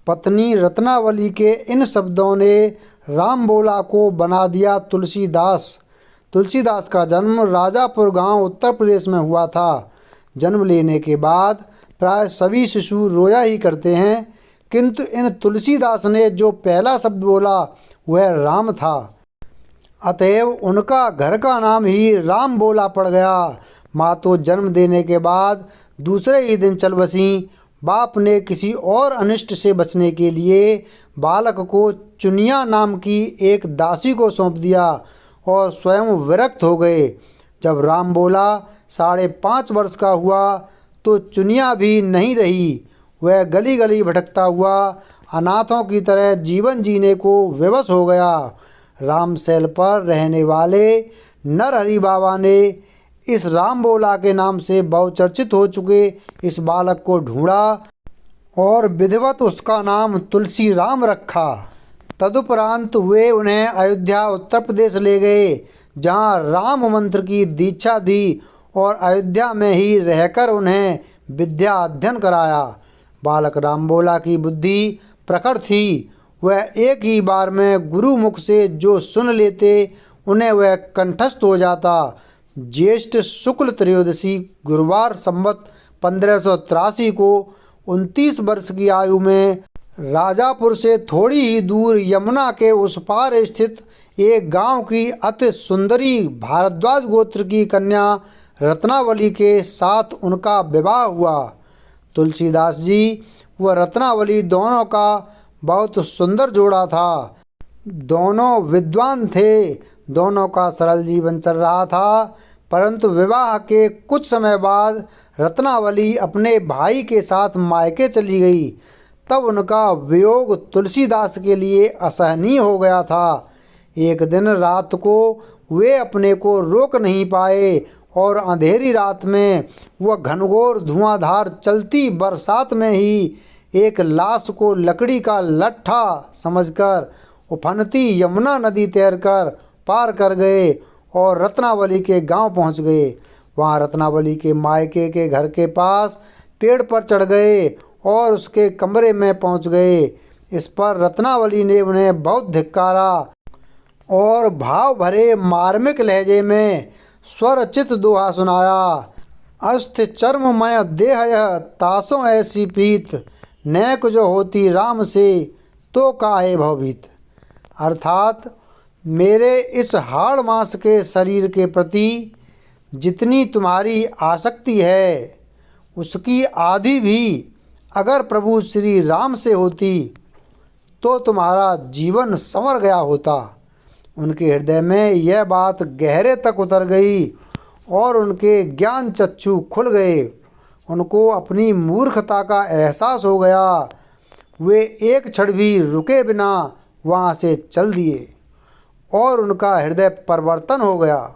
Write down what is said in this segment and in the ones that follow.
पत्नी रत्नावली के इन शब्दों ने राम बोला को बना दिया तुलसीदास। तुलसीदास का जन्म राजापुर गांव उत्तर प्रदेश में हुआ था। जन्म लेने के बाद प्राय सभी शिशु रोया ही करते हैं, किंतु इन तुलसीदास ने जो पहला शब्द बोला वह राम था। अतएव उनका घर का नाम ही राम बोला पड़ गया। माँ तो जन्म देने के बाद दूसरे ही दिन चल बसी। बाप ने किसी और अनिष्ट से बचने के लिए बालक को चुनिया नाम की एक दासी को सौंप दिया और स्वयं विरक्त हो गए। जब राम बोला 5.5 वर्ष का हुआ तो चुनिया भी नहीं रही। वह गली गली भटकता हुआ अनाथों की तरह जीवन जीने को विवश हो गया। रामशैल पर रहने वाले नरहरि बाबा ने इस राम बोला के नाम से बहुचर्चित हो चुके इस बालक को ढूंढा और विधिवत उसका नाम तुलसी राम रखा। तदुपरांत वे उन्हें अयोध्या उत्तर प्रदेश ले गए, जहाँ राम मंत्र की दीक्षा दी और अयोध्या में ही रहकर उन्हें विद्या अध्ययन कराया। बालक राम बोला की बुद्धि प्रखर थी। वह एक ही बार में गुरु मुख से जो सुन लेते उन्हें वह कंठस्थ हो जाता। ज्येष्ठ शुक्ल त्रयोदशी गुरुवार संवत 1583 को 29 वर्ष की आयु में राजापुर से थोड़ी ही दूर यमुना के उस पार स्थित एक गांव की अति सुंदरी भारद्वाज गोत्र की कन्या रत्नावली के साथ उनका विवाह हुआ। तुलसीदास जी व रत्नावली दोनों का बहुत सुंदर जोड़ा था। दोनों विद्वान थे, दोनों का सरल जीवन चल रहा था। परंतु विवाह के कुछ समय बाद रत्नावली अपने भाई के साथ मायके चली गई। तब उनका वियोग तुलसीदास के लिए असहनीय हो गया था। एक दिन रात को वे अपने को रोक नहीं पाए और अंधेरी रात में वह घनघोर धुआंधार चलती बरसात में ही एक लाश को लकड़ी का लट्ठा समझकर उफनती यमुना नदी तैरकर पार कर गए और रत्नावली के गांव पहुंच गए। वहां रत्नावली के मायके के घर के पास पेड़ पर चढ़ गए और उसके कमरे में पहुंच गए। इस पर रत्नावली ने उन्हें बहुत धिक्कारा और भाव भरे मार्मिक लहजे में स्वरचित दोहा सुनाया। अस्थ चर्ममय देह यह तासों ऐसी प्रीत, नैक जो होती राम से तो काहे भवभीत। अर्थात मेरे इस हाड़ मांस के शरीर के प्रति जितनी तुम्हारी आसक्ति है, उसकी आधी भी अगर प्रभु श्री राम से होती तो तुम्हारा जीवन संवर गया होता। उनके हृदय में यह बात गहरे तक उतर गई और उनके ज्ञान चक्षु खुल गए। उनको अपनी मूर्खता का एहसास हो गया। वे एक क्षण भी रुके बिना वहाँ से चल दिए और उनका हृदय परिवर्तन हो गया।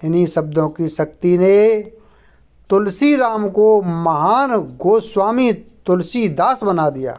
इन्हीं शब्दों की शक्ति ने तुलसी राम को महान गोस्वामी तुलसीदास बना दिया।